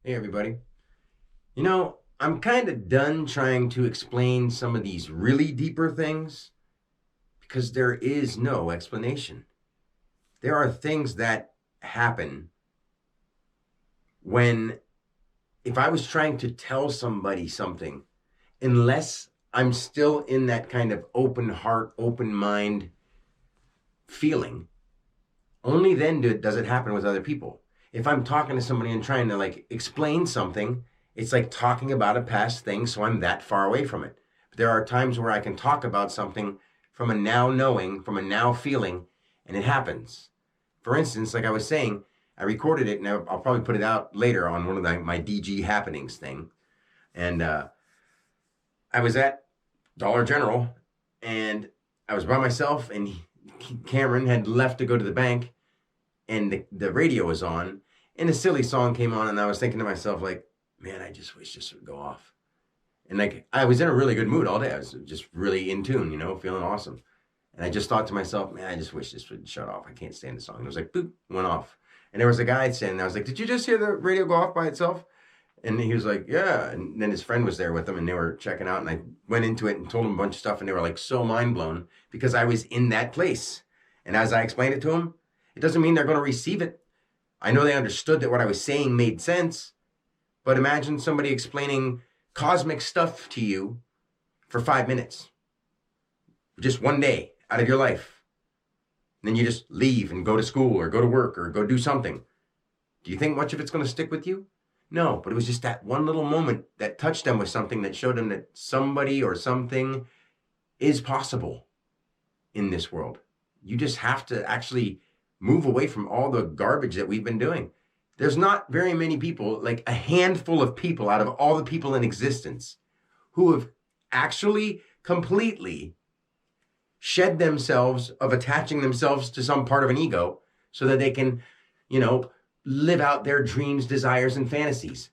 Hey, everybody. I'm kind of done trying to explain some of these really deeper things because there is no explanation. There are things that happen when, if I was trying to tell somebody something, unless I'm still in that kind of open heart, open mind feeling, only then does it happen with other people. If I'm talking to somebody and trying to explain something, it's like talking about a past thing, so I'm that far away from it. But there are times where I can talk about something from a now knowing, from a now feeling, and it happens. For instance, like I was saying, I recorded it and I'll probably put it out later on one of my DG happenings thing. And I was at Dollar General and I was by myself, and Cameron had left to go to the bank, and the radio was on, and a silly song came on, and I was thinking to myself, like, man, I just wish this would go off. And I was in a really good mood all day. I was just really in tune, feeling awesome. And I just thought to myself, man, I just wish this would shut off. I can't stand the song. And it was like, boop, went off. And there was a guy saying, I was like, did you just hear the radio go off by itself? And he was like, yeah. And then his friend was there with him, and they were checking out. And I went into it and told him a bunch of stuff, and they were like so mind blown because I was in that place. And as I explained it to him, it doesn't mean they're going to receive it. I know they understood that what I was saying made sense, but imagine somebody explaining cosmic stuff to you for 5 minutes, just one day out of your life. And then you just leave and go to school or go to work or go do something. Do you think much of it's going to stick with you? No, but it was just that one little moment that touched them with something that showed them that somebody or something is possible in this world. You just have to actually move away from all the garbage that we've been doing. There's not very many people, like a handful of people out of all the people in existence, who have actually completely shed themselves of attaching themselves to some part of an ego so that they can, live out their dreams, desires, and fantasies.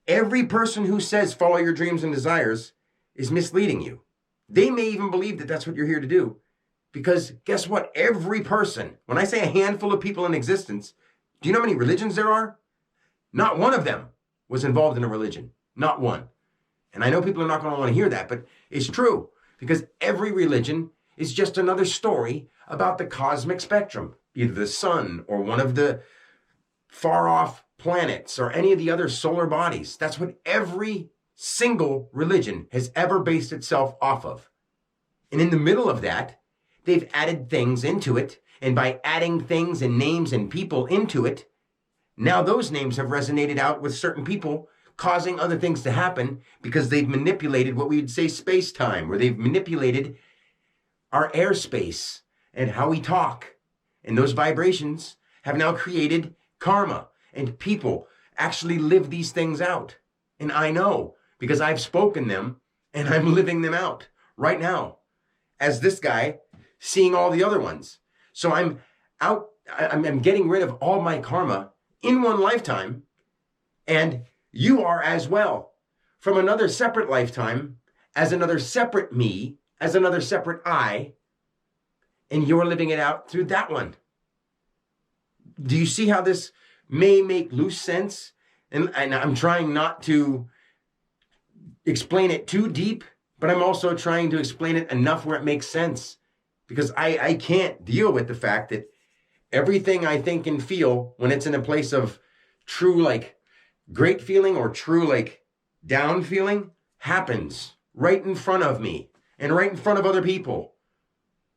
Every person who says follow your dreams and desires is misleading you. They may even believe that that's what you're here to do. Because guess what? Every person, when I say a handful of people in existence, do you know how many religions there are? Not one of them was involved in a religion. Not one. And I know people are not going to want to hear that, but it's true. Because every religion is just another story about the cosmic spectrum, either the sun or one of the far off planets or any of the other solar bodies. That's what every single religion has ever based itself off of. And in the middle of that, they've added things into it. And by adding things and names and people into it, now those names have resonated out with certain people, causing other things to happen because they've manipulated what we would say space-time, or they've manipulated our airspace and how we talk. And those vibrations have now created karma, and people actually live these things out. And I know because I've spoken them and I'm living them out right now as this guy seeing all the other ones. So I'm getting rid of all my karma in one lifetime, and you are as well, from another separate lifetime, as another separate me, as another separate I, and you're living it out through that one. Do you see how this may make loose sense? And I'm trying not to explain it too deep, but I'm also trying to explain it enough where it makes sense. Because I can't deal with the fact that everything I think and feel, when it's in a place of true, great feeling or true, down feeling, happens right in front of me and right in front of other people.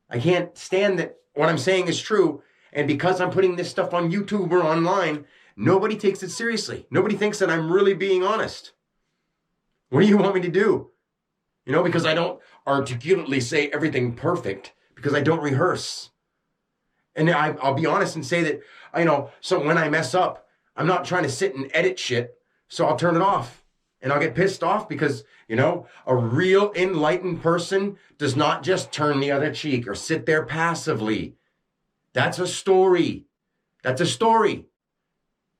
I can't stand that what I'm saying is true. And because I'm putting this stuff on YouTube or online, nobody takes it seriously. Nobody thinks that I'm really being honest. What do you want me to do? Because I don't articulately say everything perfect, because I don't rehearse. And I'll be honest and say that, so when I mess up, I'm not trying to sit and edit shit, so I'll turn it off. And I'll get pissed off because, a real enlightened person does not just turn the other cheek or sit there passively. That's a story. That's a story.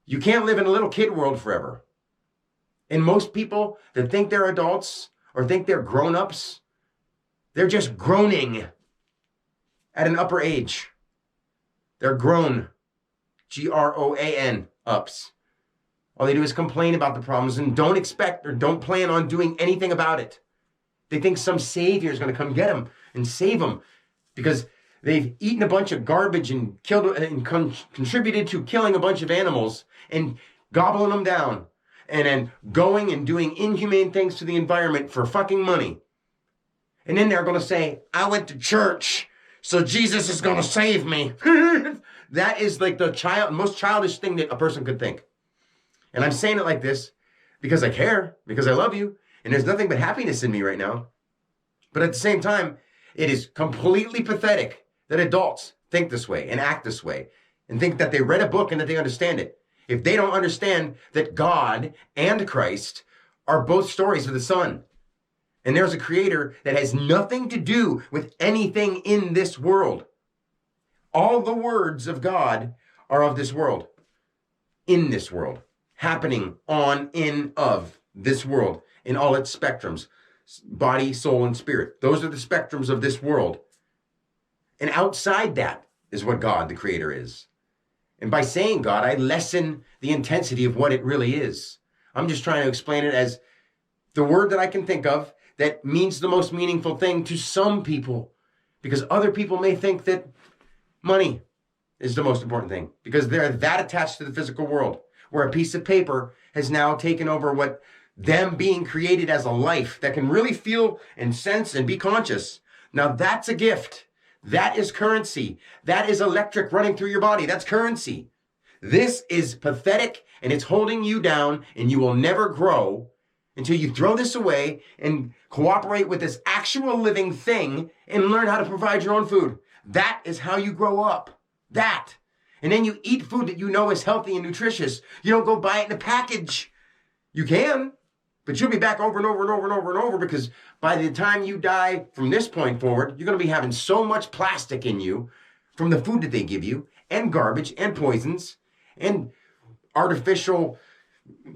You can't live in a little kid world forever. And most people that think they're adults or think they're grown-ups, they're just groaning at an upper age. They're grown. Groan, ups. All they do is complain about the problems and don't expect or don't plan on doing anything about it. They think some savior is going to come get them and save them because they've eaten a bunch of garbage and killed and contributed to killing a bunch of animals and gobbling them down, and then going and doing inhumane things to the environment for fucking money. And then they're going to say, I went to church, so Jesus is going to save me. That is like the most childish thing that a person could think. And I'm saying it like this because I care, because I love you, and there's nothing but happiness in me right now. But at the same time, it is completely pathetic that adults think this way and act this way and think that they read a book and that they understand it. If they don't understand that God and Christ are both stories of the Son, and there's a creator that has nothing to do with anything in this world. All the words of God are of this world, in this world, happening on, in, of this world, in all its spectrums, body, soul, and spirit. Those are the spectrums of this world. And outside that is what God, the creator, is. And by saying God, I lessen the intensity of what it really is. I'm just trying to explain it as the word that I can think of that means the most meaningful thing to some people, because other people may think that money is the most important thing because they're that attached to the physical world, where a piece of paper has now taken over what them being created as a life that can really feel and sense and be conscious. Now that's a gift. That is currency. That is electric running through your body. That's currency. This is pathetic and it's holding you down, and you will never grow until you throw this away and cooperate with this actual living thing and learn how to provide your own food. That is how you grow up. That. And then you eat food that you know is healthy and nutritious. You don't go buy it in a package. You can, but you'll be back over and over and over and over and over, because by the time you die from this point forward, you're going to be having so much plastic in you from the food that they give you, and garbage and poisons and artificial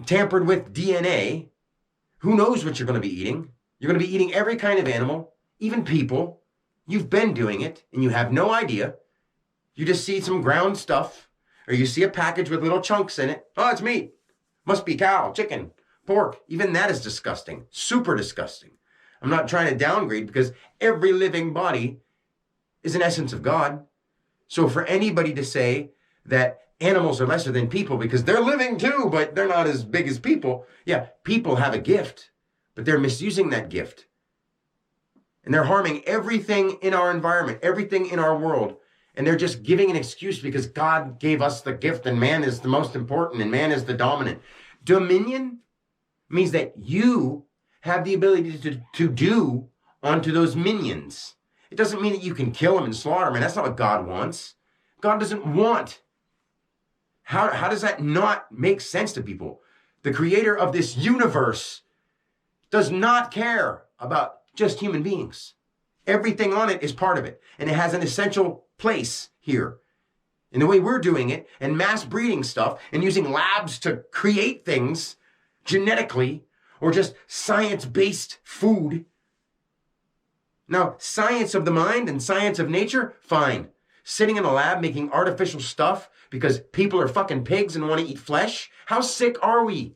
tampered with DNA. Who knows what you're going to be eating? You're going to be eating every kind of animal, even people. You've been doing it and you have no idea. You just see some ground stuff, or you see a package with little chunks in it. Oh, it's meat. Must be cow, chicken, pork. Even that is disgusting. Super disgusting. I'm not trying to downgrade, because every living body is an essence of God. So for anybody to say that animals are lesser than people because they're living too, but they're not as big as people. Yeah, people have a gift, but they're misusing that gift. And they're harming everything in our environment, everything in our world. And they're just giving an excuse because God gave us the gift and man is the most important and man is the dominant. Dominion means that you have the ability to do onto those minions. It doesn't mean that you can kill them and slaughter them, and that's not what God wants. God doesn't want. How does that not make sense to people? The creator of this universe does not care about just human beings. Everything on it is part of it, and it has an essential place here. In the way we're doing it, and mass breeding stuff, and using labs to create things genetically, or just science-based food. Now, science of the mind and science of nature, fine. Sitting in a lab making artificial stuff because people are fucking pigs and want to eat flesh? How sick are we?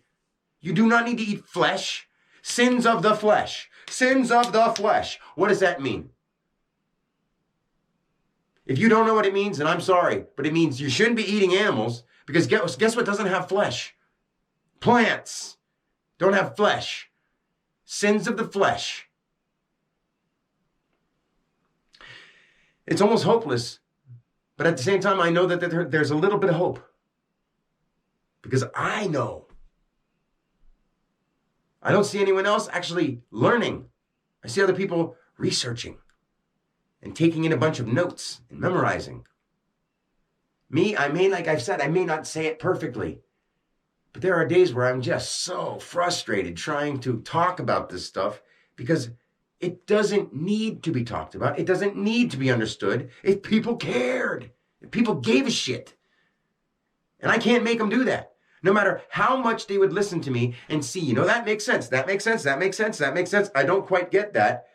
You do not need to eat flesh. Sins of the flesh. Sins of the flesh. What does that mean? If you don't know what it means, then I'm sorry, but it means you shouldn't be eating animals, because guess what doesn't have flesh? Plants don't have flesh. Sins of the flesh. It's almost hopeless, but at the same time, I know that there's a little bit of hope, because I know. I don't see anyone else actually learning. I see other people researching and taking in a bunch of notes and memorizing. Me, like I've said, I may not say it perfectly, but there are days where I'm just so frustrated trying to talk about this stuff, because it doesn't need to be talked about. It doesn't need to be understood if people cared, if people gave a shit. And I can't make them do that. No matter how much they would listen to me and see, that makes sense, that makes sense, that makes sense, that makes sense. I don't quite get that.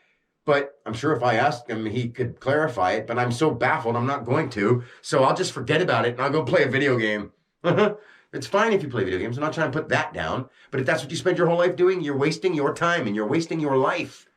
But I'm sure if I asked him, he could clarify it. But I'm so baffled, I'm not going to. So I'll just forget about it and I'll go play a video game. There's It's fine if you play video games. I'm not trying to put that down. But if that's what you spend your whole life doing, you're wasting your time and you're wasting your life.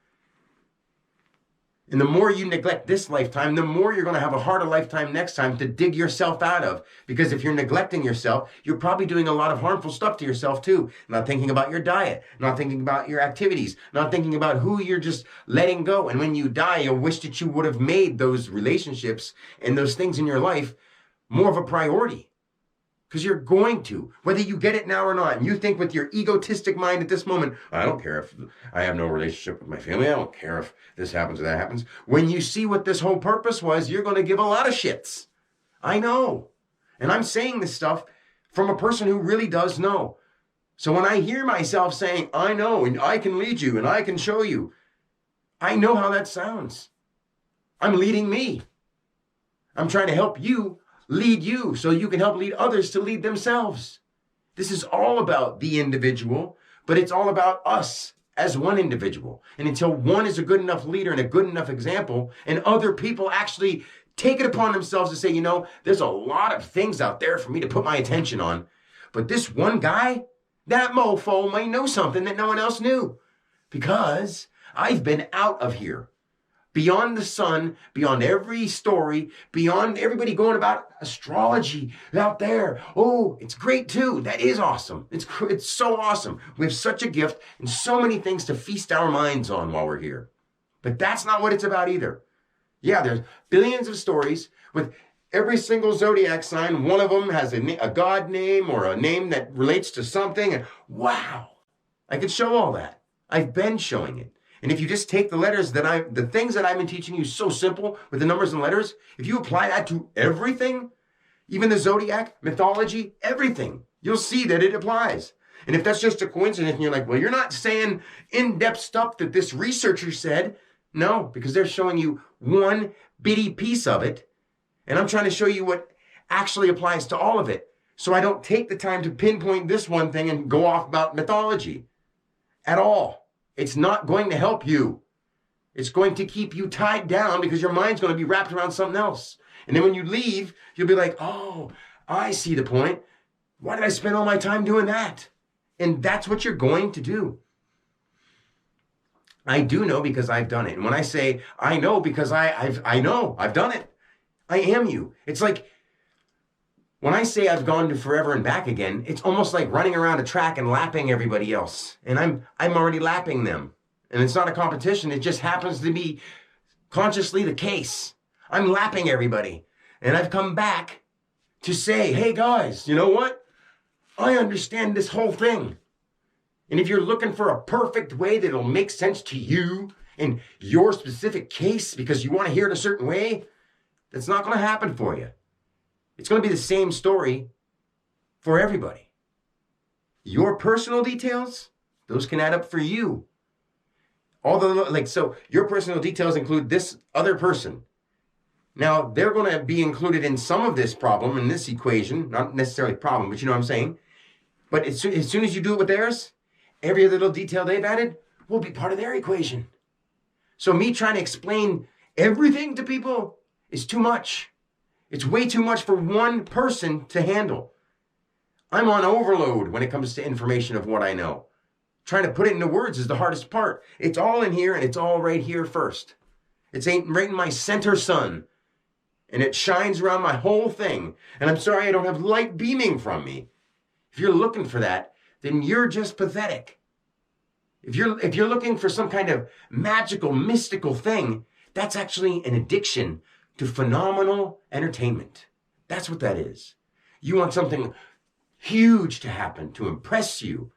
And the more you neglect this lifetime, the more you're going to have a harder lifetime next time to dig yourself out of. Because if you're neglecting yourself, you're probably doing a lot of harmful stuff to yourself too. Not thinking about your diet, not thinking about your activities, not thinking about who you're just letting go. And when you die, you'll wish that you would have made those relationships and those things in your life more of a priority. Because you're going to, whether you get it now or not. And you think with your egotistic mind at this moment, I don't care if I have no relationship with my family. I don't care if this happens or that happens. When you see what this whole purpose was, you're going to give a lot of shits. I know. And I'm saying this stuff from a person who really does know. So when I hear myself saying, I know, and I can lead you, and I can show you, I know how that sounds. I'm leading me. I'm trying to help you lead you so you can help lead others to lead themselves. This is all about the individual, but it's all about us as one individual. And until one is a good enough leader and a good enough example, and other people actually take it upon themselves to say, you know, there's a lot of things out there for me to put my attention on, but this one guy, that mofo might know something that no one else knew, because I've been out of here. Beyond the sun, beyond every story, beyond everybody going about astrology out there. Oh, it's great too. That is awesome. It's so awesome. We have such a gift and so many things to feast our minds on while we're here. But that's not what it's about either. Yeah, there's billions of stories with every single zodiac sign. One of them has a god name or a name that relates to something. And wow, I could show all that. I've been showing it. And if you just take the letters the things that I've been teaching you so simple with the numbers and letters, if you apply that to everything, even the zodiac, mythology, everything, you'll see that it applies. And if that's just a coincidence and you're like, well, you're not saying in-depth stuff that this researcher said. No, because they're showing you one bitty piece of it. And I'm trying to show you what actually applies to all of it. So I don't take the time to pinpoint this one thing and go off about mythology at all. It's not going to help you. It's going to keep you tied down because your mind's going to be wrapped around something else. And then when you leave, you'll be like, oh, I see the point. Why did I spend all my time doing that? And that's what you're going to do. I do know because I've done it. And when I say I know because I know, I've done it. I am you. It's like when I say I've gone to forever and back again, it's almost like running around a track and lapping everybody else. And I'm already lapping them. And it's not a competition. It just happens to be consciously the case. I'm lapping everybody. And I've come back to say, hey guys, you know what? I understand this whole thing. And if you're looking for a perfect way that'll make sense to you in your specific case because you want to hear it a certain way, that's not going to happen for you. It's going to be the same story for everybody. Your personal details, those can add up for you. So your personal details include this other person. Now, they're going to be included in some of this problem, in this equation, not necessarily problem, but you know what I'm saying? But as soon as you do it with theirs, every little detail they've added will be part of their equation. So me trying to explain everything to people is too much. It's way too much for one person to handle. I'm on overload when it comes to information of what I know. Trying to put it into words is the hardest part. It's all in here and it's all right here first. It's right in my center sun. And it shines around my whole thing. And I'm sorry I don't have light beaming from me. If you're looking for that, then you're just pathetic. If you're looking for some kind of magical, mystical thing, that's actually an addiction to phenomenal entertainment. That's what that is. You want something huge to happen, to impress you.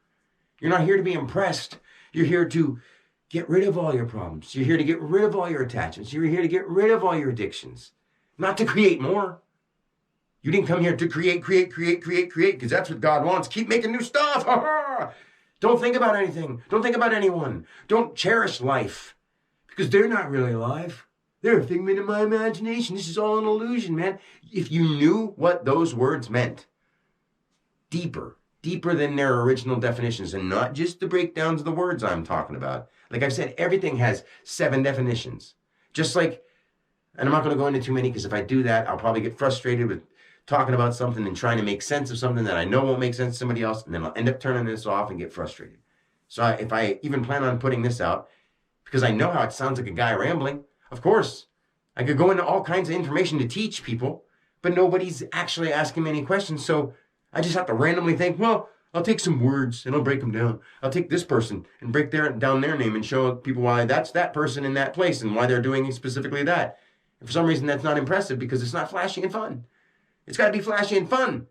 You're not here to be impressed. You're here to get rid of all your problems. You're here to get rid of all your attachments. You're here to get rid of all your addictions, not to create more. You didn't come here to create, because that's what God wants. Keep making new stuff. Don't think about anything. Don't think about anyone. Don't cherish life, because they're not really alive. They're a figment of my imagination. This is all an illusion, man. If you knew what those words meant, deeper than their original definitions, and not just the breakdowns of the words I'm talking about. Like I've said, everything has 7 definitions. Just like, and I'm not going to go into too many, because if I do that, I'll probably get frustrated with talking about something and trying to make sense of something that I know won't make sense to somebody else, and then I'll end up turning this off and get frustrated. So if I even plan on putting this out, because I know how it sounds like a guy rambling, of course, I could go into all kinds of information to teach people, but nobody's actually asking me any questions. So I just have to randomly think, well, I'll take some words and I'll break them down. I'll take this person and break down their name and show people why that's that person in that place and why they're doing specifically that. And for some reason, that's not impressive because it's not flashy and fun. It's got to be flashy and fun.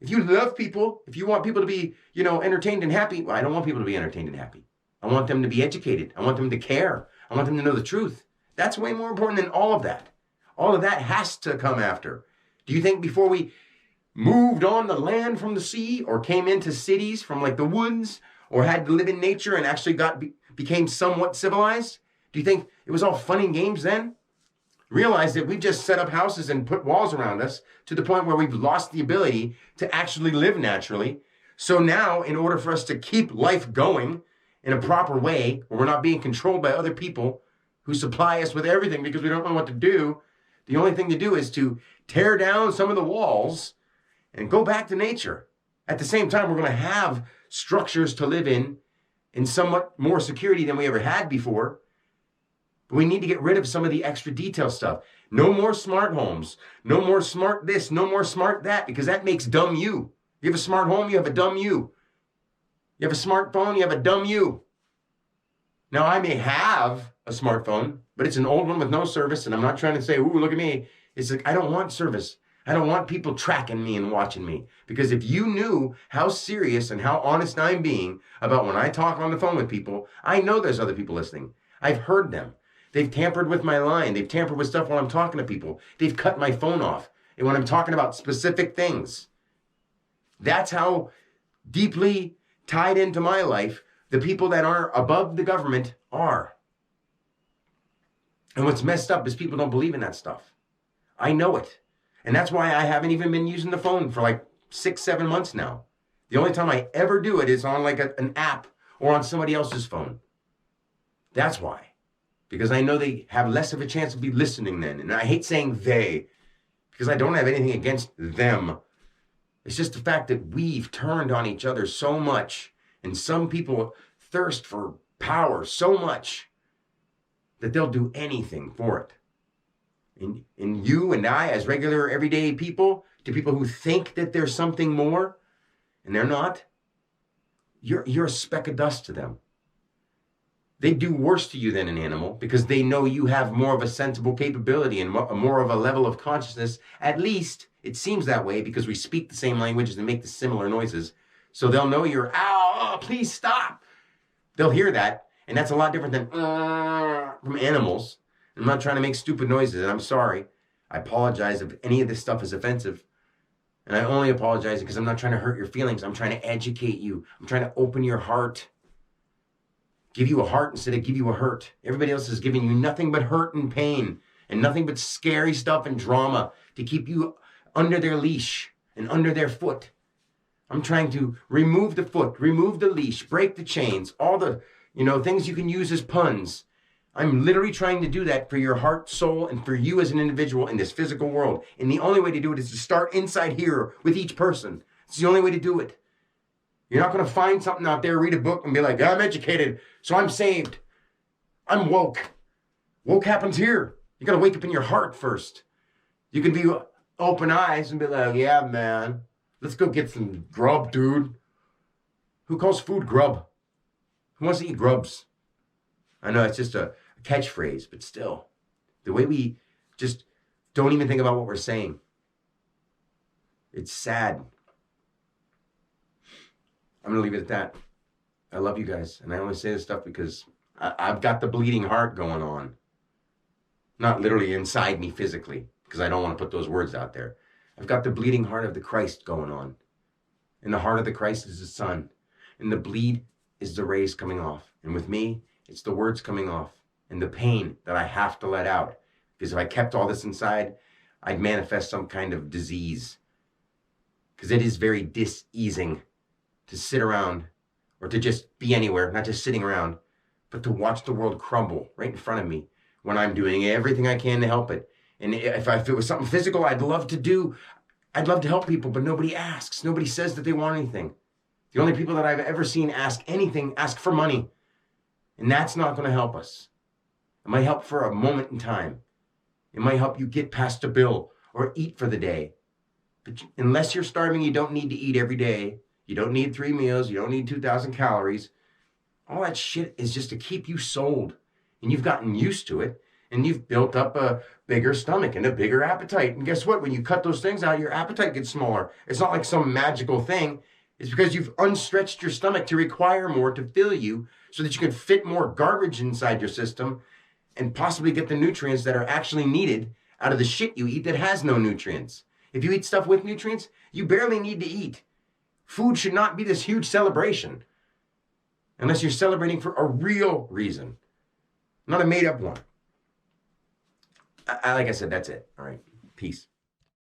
If you love people, if you want people to be, entertained and happy, well, I don't want people to be entertained and happy. I want them to be educated. I want them to care. I want them to know the truth. That's way more important than all of that. All of that has to come after. Do you think before we moved on the land from the sea or came into cities from like the woods or had to live in nature and actually became somewhat civilized? Do you think it was all fun and games then? Realize that we've just set up houses and put walls around us to the point where we've lost the ability to actually live naturally. So now, in order for us to keep life going in a proper way, where we're not being controlled by other people who supply us with everything because we don't know what to do, the only thing to do is to tear down some of the walls and go back to nature. At the same time, we're going to have structures to live in somewhat more security than we ever had before. But we need to get rid of some of the extra detail stuff. No more smart homes. No more smart this. No more smart that, because that makes dumb you. You have a smart home, you have a dumb you. You have a smartphone, you have a dumb you. Now, I may have a smartphone, but it's an old one with no service, and I'm not trying to say, ooh, look at me. It's like, I don't want service. I don't want people tracking me and watching me. Because if you knew how serious and how honest I'm being about when I talk on the phone with people, I know there's other people listening. I've heard them. They've tampered with my line. They've tampered with stuff when I'm talking to people. They've cut my phone off. And when I'm talking about specific things, that's how deeply tied into my life the people that are above the government are. And what's messed up is people don't believe in that stuff. I know it. And that's why I haven't even been using the phone for like 6-7 months now. The only time I ever do it is on like an app or on somebody else's phone. That's why. Because I know they have less of a chance of be listening then. And I hate saying they, because I don't have anything against them. It's just the fact that we've turned on each other so much. And some people thirst for power so much that they'll do anything for it. And you and I, as regular everyday people, to people who think that there's something more, and they're not, you're a speck of dust to them. They do worse to you than an animal because they know you have more of a sensible capability and more of a level of consciousness. At least it seems that way because we speak the same languages and make the similar noises. So they'll know you're, ow, please stop. They'll hear that. And that's a lot different than from animals. I'm not trying to make stupid noises, and I'm sorry. I apologize if any of this stuff is offensive. And I only apologize because I'm not trying to hurt your feelings. I'm trying to educate you. I'm trying to open your heart. Give you a heart instead of give you a hurt. Everybody else is giving you nothing but hurt and pain and nothing but scary stuff and drama to keep you under their leash and under their foot. I'm trying to remove the foot, remove the leash, break the chains, all the, things you can use as puns. I'm literally trying to do that for your heart, soul, and for you as an individual in this physical world. And the only way to do it is to start inside here with each person. It's the only way to do it. You're not going to find something out there, read a book, and be like, I'm educated, so I'm saved. I'm woke. Woke happens here. You got to wake up in your heart first. You can be open eyes and be like, yeah, man, let's go get some grub, dude. Who calls food grub? Who wants to eat grubs? I know it's just a catchphrase, but still, the way we just don't even think about what we're saying. It's sad. I'm going to leave it at that. I love you guys. And I only say this stuff because I've got the bleeding heart going on. Not literally inside me physically, because I don't want to put those words out there. I've got the bleeding heart of the Christ going on. And the heart of the Christ is the sun. And the bleed is the rays coming off. And with me, it's the words coming off. And the pain that I have to let out. Because if I kept all this inside, I'd manifest some kind of disease. Because it is very diseasing to sit around or to just be anywhere, not just sitting around, but to watch the world crumble right in front of me when I'm doing everything I can to help it. And if it was something physical I'd love to do, I'd love to help people, but nobody asks. Nobody says that they want anything. The only people that I've ever seen ask anything ask for money. And that's not going to help us. It might help for a moment in time. It might help you get past a bill or eat for the day. But unless you're starving, you don't need to eat every day. You don't need 3 meals. You don't need 2,000 calories. All that shit is just to keep you sold. And you've gotten used to it. And you've built up a bigger stomach and a bigger appetite. And guess what? When you cut those things out, your appetite gets smaller. It's not like some magical thing. It's because you've unstretched your stomach to require more to fill you so that you can fit more garbage inside your system and possibly get the nutrients that are actually needed out of the shit you eat that has no nutrients. If you eat stuff with nutrients, you barely need to eat. Food should not be this huge celebration unless you're celebrating for a real reason, not a made-up one. Like I said, that's it. All right. Peace.